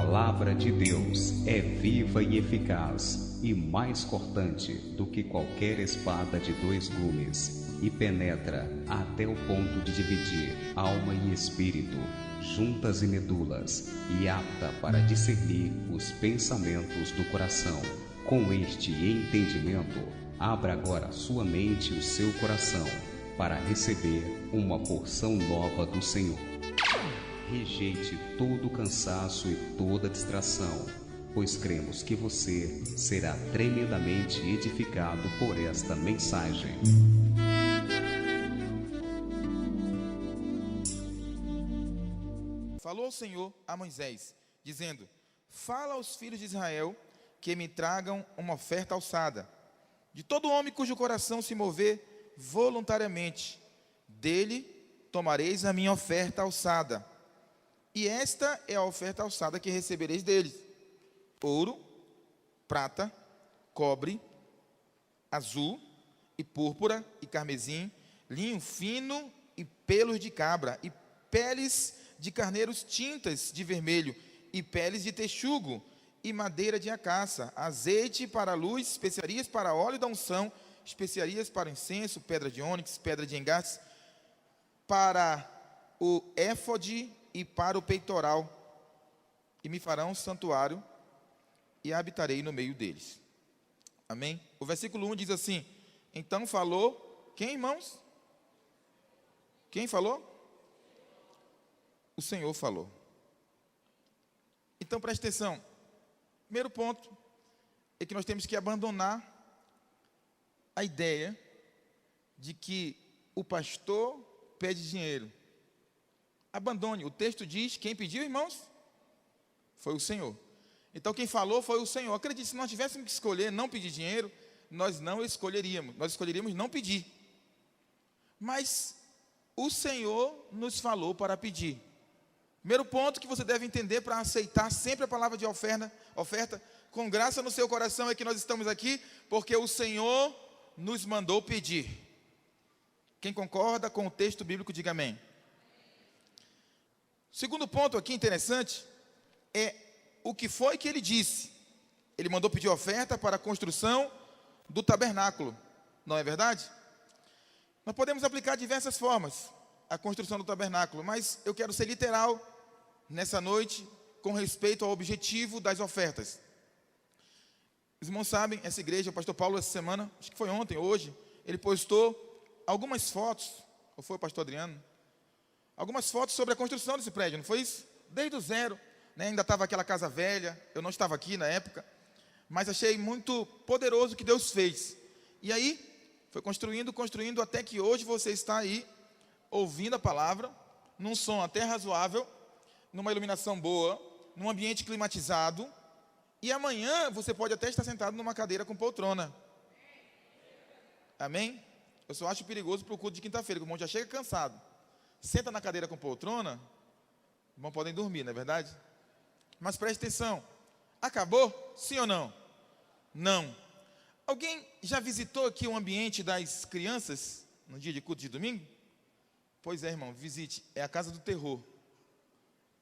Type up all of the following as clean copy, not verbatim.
palavra de Deus é viva e eficaz e mais cortante do que qualquer espada de dois gumes, e penetra até o ponto de dividir alma e espírito, juntas e medulas, e apta para discernir os pensamentos do coração. Com este entendimento, abra agora sua mente e o seu coração para receber uma porção nova do Senhor. Rejeite todo cansaço e toda distração, pois cremos que você será tremendamente edificado por esta mensagem. Falou o Senhor a Moisés, dizendo: fala aos filhos de Israel que me tragam uma oferta alçada. De todo homem cujo coração se mover voluntariamente, dele tomareis a minha oferta alçada. E esta é a oferta alçada que recebereis deles: ouro, prata, cobre, azul e púrpura e carmesim, linho fino e pelos de cabra, e peles de carneiros tintas de vermelho, e peles de texugo, e madeira de acácia, azeite para a luz, especiarias para óleo da unção, especiarias para incenso, pedra de ônix, pedra de engaste, para o éfode e para o peitoral, e me farão um santuário, e habitarei no meio deles. Amém? O versículo 1 diz assim: então falou, quem, irmãos? Quem falou? O Senhor falou. Então preste atenção. Primeiro ponto é que nós temos que abandonar a ideia de que o pastor pede dinheiro. Abandone. O texto diz: quem pediu, irmãos? Foi o Senhor. Então quem falou foi o Senhor. Acredite, se nós tivéssemos que escolher não pedir dinheiro, nós não escolheríamos. Nós escolheríamos não pedir. Mas o Senhor nos falou para pedir. Primeiro ponto que você deve entender para aceitar sempre a palavra de oferta com graça no seu coração é que nós estamos aqui porque o Senhor nos mandou pedir. Quem concorda com o texto bíblico, diga amém. Segundo ponto aqui interessante é o que foi que ele disse. Ele mandou pedir oferta para a construção do tabernáculo, não é verdade? Nós podemos aplicar diversas formas a construção do tabernáculo, mas eu quero ser literal nessa noite com respeito ao objetivo das ofertas. Os irmãos sabem, essa igreja, o pastor Paulo essa semana, acho que foi ontem, hoje, ele postou algumas fotos, ou foi o pastor Adriano? Algumas fotos sobre a construção desse prédio, não foi isso? Desde o zero, né? Ainda estava aquela casa velha, eu não estava aqui na época, mas achei muito poderoso o que Deus fez. E aí, foi construindo, até que hoje você está aí, ouvindo a palavra, num som até razoável, numa iluminação boa, num ambiente climatizado, e amanhã você pode até estar sentado numa cadeira com poltrona. Amém? Eu só acho perigoso para o culto de quinta-feira, que o irmão já chega cansado. Senta na cadeira com poltrona, irmão, podem dormir, não é verdade? Mas preste atenção, acabou? Sim ou não? Não. Alguém já visitou aqui o ambiente das crianças, no dia de culto de domingo? Pois é, irmão, visite, é a casa do terror.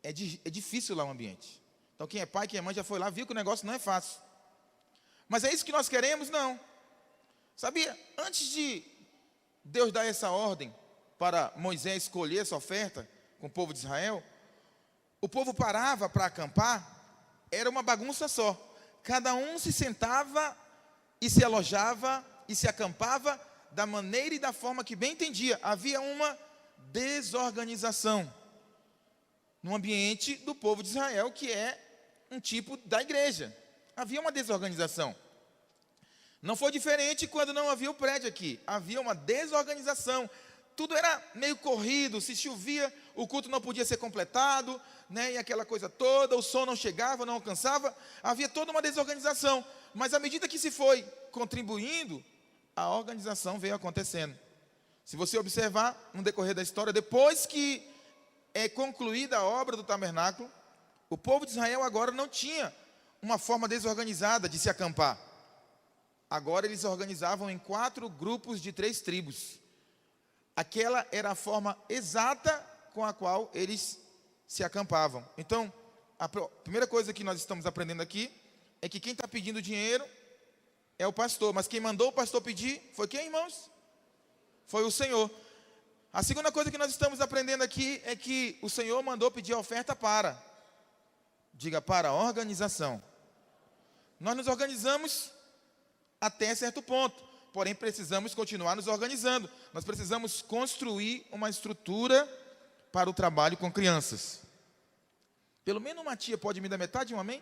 É difícil lá o ambiente. Então quem é pai, quem é mãe já foi lá, viu que o negócio não é fácil. Mas é isso que nós queremos? Não. Sabia, antes de Deus dar essa ordem para Moisés escolher essa oferta com o povo de Israel, o povo parava para acampar, era uma bagunça só. Cada um se sentava e se alojava e se acampava da maneira e da forma que bem entendia. Havia uma desorganização no ambiente do povo de Israel, que é um tipo da igreja. Havia uma desorganização. Não foi diferente quando não havia o prédio aqui. Havia uma desorganização. Tudo era meio corrido. Se chovia, o culto não podia ser completado, né? E aquela coisa toda, o som não chegava, não alcançava. Havia toda uma desorganização. Mas à medida que se foi contribuindo, a organização veio acontecendo. Se você observar no decorrer da história, depois que é concluída a obra do tabernáculo, o povo de Israel agora não tinha uma forma desorganizada de se acampar. Agora eles organizavam em 4 grupos de 3 tribos. Aquela era a forma exata com a qual eles se acampavam. Então, a primeira coisa que nós estamos aprendendo aqui é que quem está pedindo dinheiro é o pastor, mas quem mandou o pastor pedir foi quem, irmãos? Foi o Senhor. A segunda coisa que nós estamos aprendendo aqui é que o Senhor mandou pedir a oferta para a organização. Nós nos organizamos até certo ponto, porém precisamos continuar nos organizando. Nós precisamos construir uma estrutura para o trabalho com crianças. Pelo menos uma tia pode me dar metade de um amém?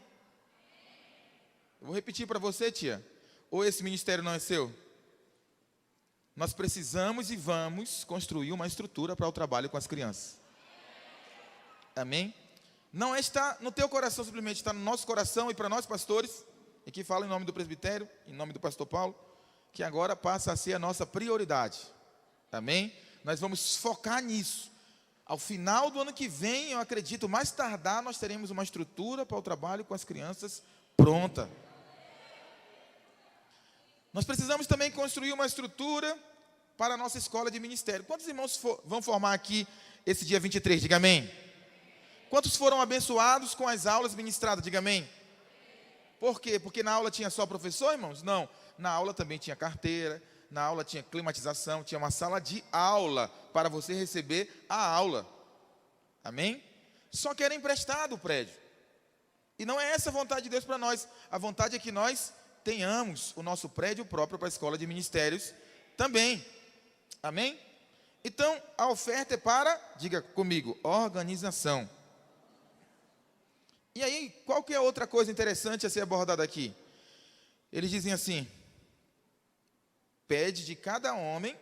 Eu vou repetir para você, tia. Ou esse ministério não é seu? Nós precisamos e vamos construir uma estrutura para o trabalho com as crianças. Amém? Não está no teu coração, simplesmente está no nosso coração e para nós pastores, e que fala em nome do presbitério, em nome do pastor Paulo, que agora passa a ser a nossa prioridade. Amém? Nós vamos focar nisso. Ao final do ano que vem, eu acredito, mais tardar, nós teremos uma estrutura para o trabalho com as crianças pronta. Nós precisamos também construir uma estrutura para a nossa escola de ministério. Quantos irmãos vão formar aqui esse dia 23? Diga amém. Quantos foram abençoados com as aulas ministradas? Diga amém. Por quê? Porque na aula tinha só professor, irmãos? Não. Na aula também tinha carteira, na aula tinha climatização, tinha uma sala de aula para você receber a aula. Amém? Só que era emprestado o prédio. E não é essa a vontade de Deus para nós. A vontade é que nós tenhamos o nosso prédio próprio para a escola de ministérios também. Amém? Então, a oferta é para, diga comigo, organização. E aí, qual que é outra coisa interessante a ser abordada aqui? Eles dizem assim: pede de cada homem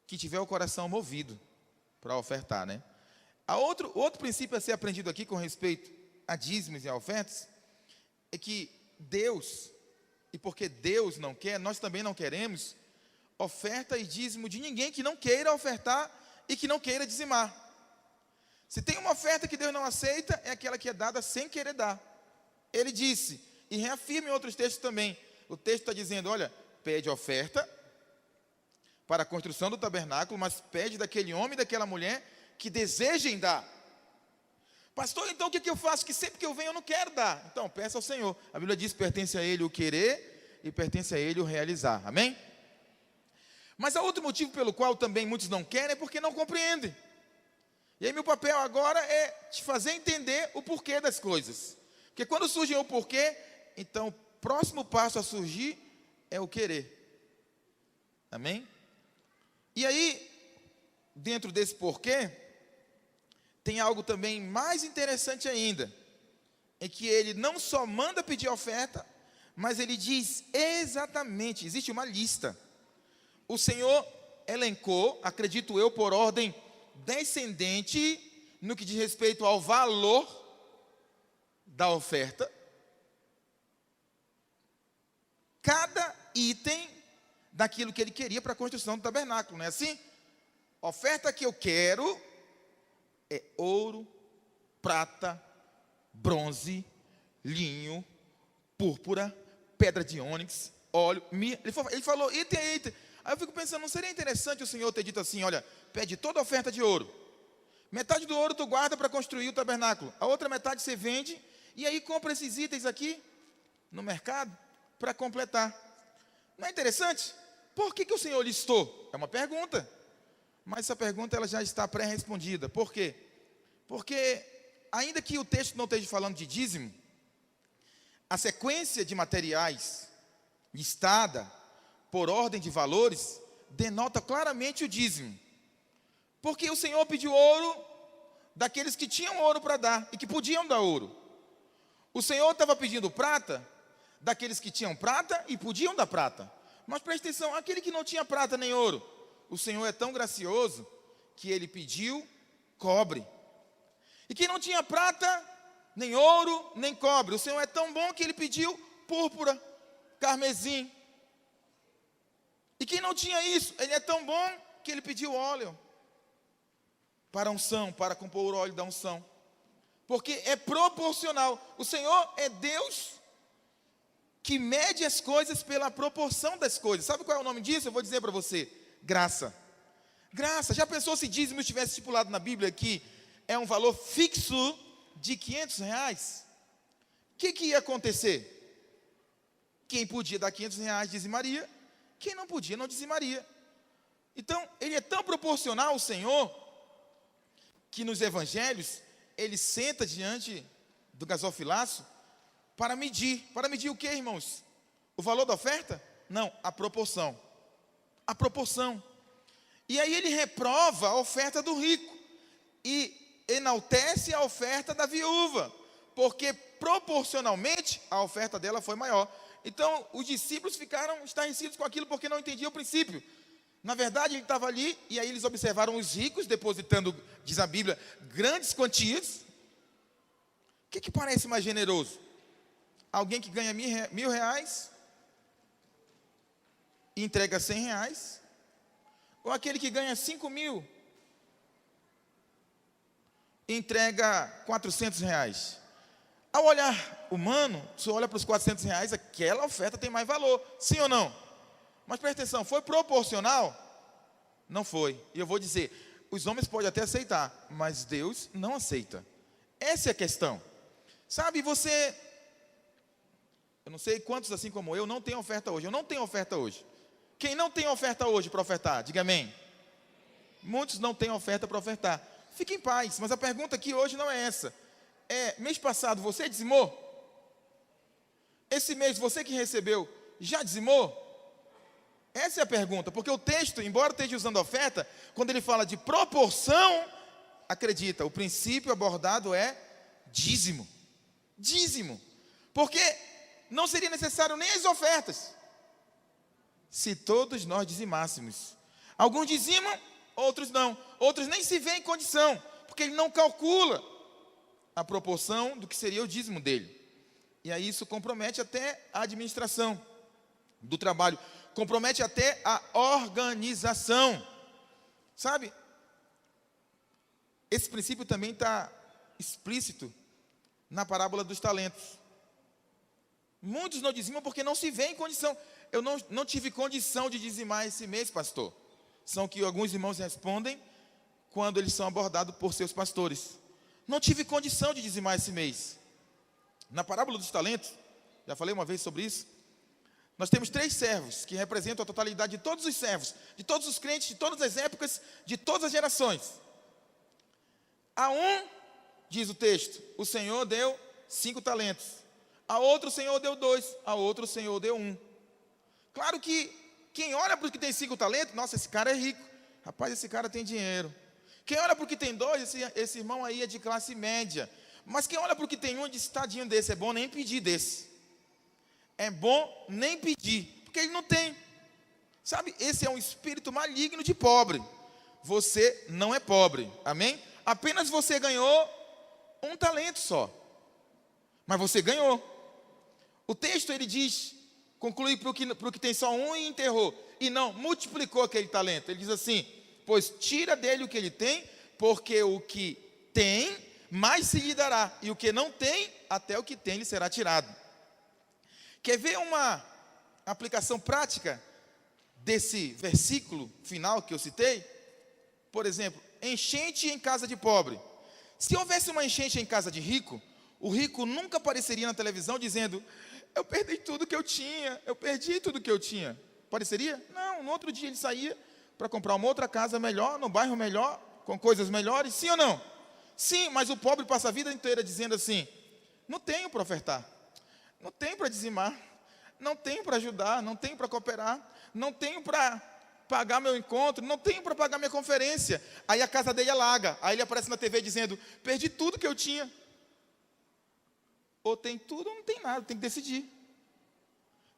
que tiver o coração movido para ofertar, né? Outro princípio a ser aprendido aqui com respeito a dízimos e a ofertas é que Deus, e porque Deus não quer, nós também não queremos oferta e dízimo de ninguém que não queira ofertar e que não queira dizimar. Se tem uma oferta que Deus não aceita, é aquela que é dada sem querer dar. Ele disse, e reafirma em outros textos também, o texto está dizendo, olha, pede oferta para a construção do tabernáculo, mas pede daquele homem e daquela mulher que desejem dar. Pastor, então o que eu faço? Que sempre que eu venho eu não quero dar. Então, peça ao Senhor. A Bíblia diz, pertence a Ele o querer e pertence a Ele o realizar. Amém? Mas há outro motivo pelo qual também muitos não querem, é porque não compreendem. E aí meu papel agora é te fazer entender o porquê das coisas. Porque quando surge o porquê, então o próximo passo a surgir é o querer. Amém? E aí, dentro desse porquê, tem algo também mais interessante ainda. É que ele não só manda pedir oferta, mas ele diz exatamente, existe uma lista. O Senhor elencou, acredito eu, por ordem descendente, no que diz respeito ao valor da oferta, cada item daquilo que ele queria para a construção do tabernáculo, não é assim? A oferta que eu quero é ouro, prata, bronze, linho, púrpura, pedra de ônix, óleo, mirra. Ele falou item a item. Aí eu fico pensando, não seria interessante o Senhor ter dito assim, olha, pede toda a oferta de ouro. Metade do ouro tu guarda para construir o tabernáculo. A outra metade você vende e aí compra esses itens aqui no mercado para completar. Não é interessante? Por que o Senhor listou? É uma pergunta. Mas essa pergunta ela já está pré-respondida. Por quê? Porque ainda que o texto não esteja falando de dízimo, a sequência de materiais listada por ordem de valores, denota claramente o dízimo. Porque o Senhor pediu ouro daqueles que tinham ouro para dar e que podiam dar ouro. O Senhor estava pedindo prata daqueles que tinham prata e podiam dar prata. Mas preste atenção, aquele que não tinha prata nem ouro, o Senhor é tão gracioso que ele pediu cobre. E quem não tinha prata, nem ouro, nem cobre, o Senhor é tão bom que ele pediu púrpura, carmesim. E quem não tinha isso, ele é tão bom que ele pediu óleo para a unção, para compor o óleo da unção. Porque é proporcional. O Senhor é Deus que mede as coisas pela proporção das coisas. Sabe qual é o nome disso? Eu vou dizer para você. Graça. Graça. Já pensou se dízimo estivesse estipulado na Bíblia que é um valor fixo de R$500, o que ia acontecer? Quem podia dar R$500 dizimaria, quem não podia não dizimaria. Então, ele é tão proporcional, o Senhor, que nos evangelhos, ele senta diante do gasofilaço para medir o que, irmãos? O valor da oferta? Não, a proporção. A proporção. E aí ele reprova a oferta do rico e enaltece a oferta da viúva, porque proporcionalmente a oferta dela foi maior. Então, os discípulos ficaram estarrecidos com aquilo porque não entendiam o princípio. Na verdade, ele estava ali, e aí eles observaram os ricos depositando, diz a Bíblia, grandes quantias. O que parece mais generoso? Alguém que ganha R$1.000 e entrega R$100? Ou aquele que ganha 5.000 e entrega R$400? Ao olhar humano, se olha para os R$400, aquela oferta tem mais valor, sim ou não? Mas presta atenção, foi proporcional? Não foi. E eu vou dizer, os homens podem até aceitar, mas Deus não aceita. Essa é a questão. Sabe, você, eu não sei quantos assim como eu, não tem oferta hoje. Eu não tenho oferta hoje. Quem não tem oferta hoje para ofertar? Diga amém. Muitos não têm oferta para ofertar. Fique em paz, mas a pergunta aqui hoje não é essa. Mês passado você dizimou? Esse mês você que recebeu, já dizimou? Essa é a pergunta, porque o texto, embora esteja usando oferta, quando ele fala de proporção, acredita, o princípio abordado é dízimo. Dízimo. Porque não seria necessário nem as ofertas, se todos nós dizimássemos. Alguns dizimam, outros não. Outros nem se veem em condição, porque ele não calcula a proporção do que seria o dízimo dele. E aí isso compromete até a administração do trabalho, compromete até a organização. Sabe? Esse princípio também está explícito na parábola dos talentos. Muitos não dizimam porque não se vê em condição. Eu não tive condição de dizimar esse mês, pastor. São que alguns irmãos respondem quando eles são abordados por seus pastores. Não tive condição de dizimar esse mês. Na parábola dos talentos, já falei uma vez sobre isso, nós temos 3 servos que representam a totalidade de todos os servos, de todos os crentes, de todas as épocas, de todas as gerações. A um, diz o texto, o Senhor deu 5 talentos. A outro o Senhor deu 2, a outro o Senhor deu 1. Claro que quem olha para o que tem 5 talentos, nossa, esse cara é rico. Rapaz, esse cara tem dinheiro. Quem olha para o que tem 2, esse irmão aí é de classe média. Mas quem olha para o que tem 1 diz, tadinho desse, é bom nem pedir desse. É bom nem pedir, porque ele não tem. Sabe, esse é um espírito maligno de pobre. Você não é pobre, amém? Apenas você ganhou 1 talento só. Mas você ganhou. O texto ele diz, conclui para o que tem só 1 e enterrou. E não multiplicou aquele talento. Ele diz assim, pois tira dele o que ele tem, porque o que tem, mais se lhe dará. E o que não tem, até o que tem lhe será tirado. Quer ver uma aplicação prática desse versículo final que eu citei? Por exemplo, enchente em casa de pobre. Se houvesse uma enchente em casa de rico, o rico nunca apareceria na televisão dizendo, eu perdi tudo que eu tinha, eu perdi tudo que eu tinha. Apareceria? Não, no outro dia ele saía para comprar uma outra casa melhor, num bairro melhor, com coisas melhores, sim ou não? Sim, mas o pobre passa a vida inteira dizendo assim, não tenho para ofertar, não tenho para dizimar, não tenho para ajudar, não tenho para cooperar, não tenho para pagar meu encontro, não tenho para pagar minha conferência. Aí a casa dele alaga, aí ele aparece na TV dizendo, perdi tudo que eu tinha. Ou tem tudo ou não tem nada, tem que decidir.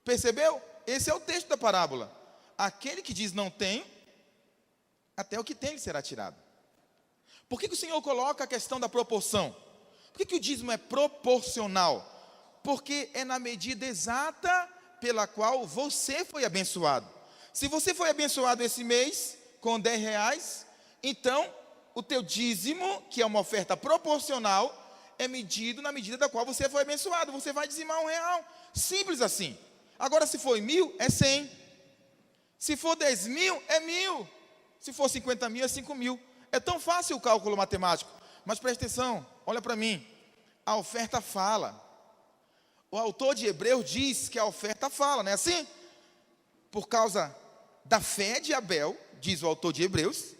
Percebeu? Esse é o texto da parábola. Aquele que diz não tenho, até o que tem lhe será tirado. Por que o Senhor coloca a questão da proporção? Por que o dízimo é proporcional? Porque é na medida exata pela qual você foi abençoado. Se você foi abençoado esse mês com R$10, então o teu dízimo, que é uma oferta proporcional, é medido na medida da qual você foi abençoado. Você vai dizimar R$1. Simples assim. Agora, se for 1.000, é 100. Se for 10.000, é 1.000. Se for 50.000, é 5.000. É tão fácil o cálculo matemático. Mas presta atenção, olha para mim. a oferta fala. O autor de Hebreus diz que a oferta fala, não é assim? Por causa da fé de Abel, diz o autor de Hebreus,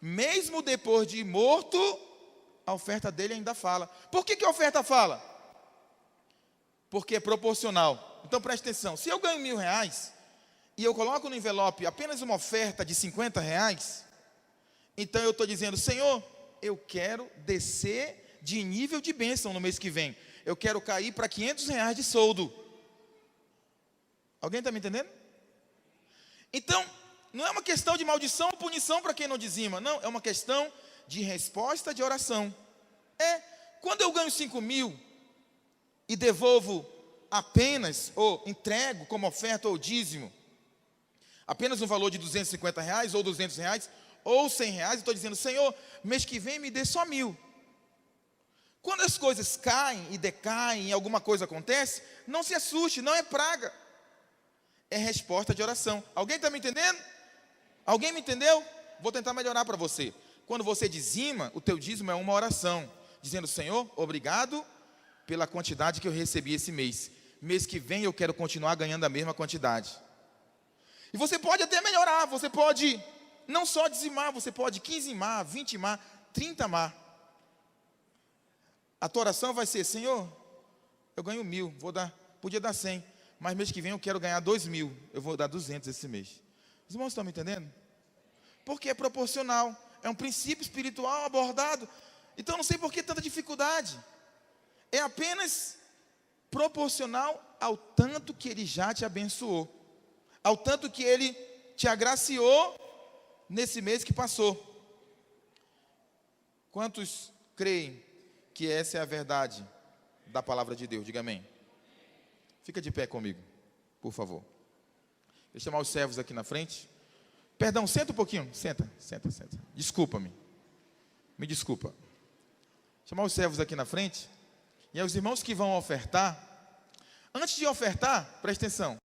mesmo depois de morto, a oferta dele ainda fala. Por que a oferta fala? Porque é proporcional. Então preste atenção, se eu ganho R$1.000 e eu coloco no envelope apenas uma oferta de R$50, então eu estou dizendo, Senhor, eu quero descer de nível de bênção no mês que vem. Eu quero cair para R$500 de soldo. Alguém está me entendendo? Então, não é uma questão de maldição ou punição para quem não dizima. Não, é uma questão de resposta de oração. Quando eu ganho 5.000 e devolvo apenas, ou entrego como oferta ou dízimo, apenas um valor de R$250 ou R$200 ou R$100, estou dizendo, Senhor, mês que vem me dê só 1.000. Quando as coisas caem e decaem e alguma coisa acontece, não se assuste, não é praga. É resposta de oração. Alguém está me entendendo? Alguém me entendeu? Vou tentar melhorar para você. Quando você dizima, o teu dízimo é uma oração, dizendo, Senhor, obrigado pela quantidade que eu recebi esse mês. Mês que vem eu quero continuar ganhando a mesma quantidade. E você pode até melhorar, você pode não só dizimar, você pode 15mar, 20mar, 30mar. A tua oração vai ser, Senhor, eu ganho 1.000, podia dar 100, mas mês que vem eu quero ganhar 2.000, eu vou dar 200 esse mês. Os irmãos estão me entendendo? Porque é proporcional, é um princípio espiritual abordado. Então não sei por que tanta dificuldade. É apenas proporcional ao tanto que Ele já te abençoou, ao tanto que Ele te agraciou nesse mês que passou. Quantos creem que essa é a verdade da palavra de Deus? Diga amém. Fica de pé comigo, por favor. Vou chamar os servos aqui na frente. Perdão, senta um pouquinho. Senta. Desculpa-me. Me desculpa. Chamar os servos aqui na frente. E aos irmãos que vão ofertar. Antes de ofertar, preste atenção.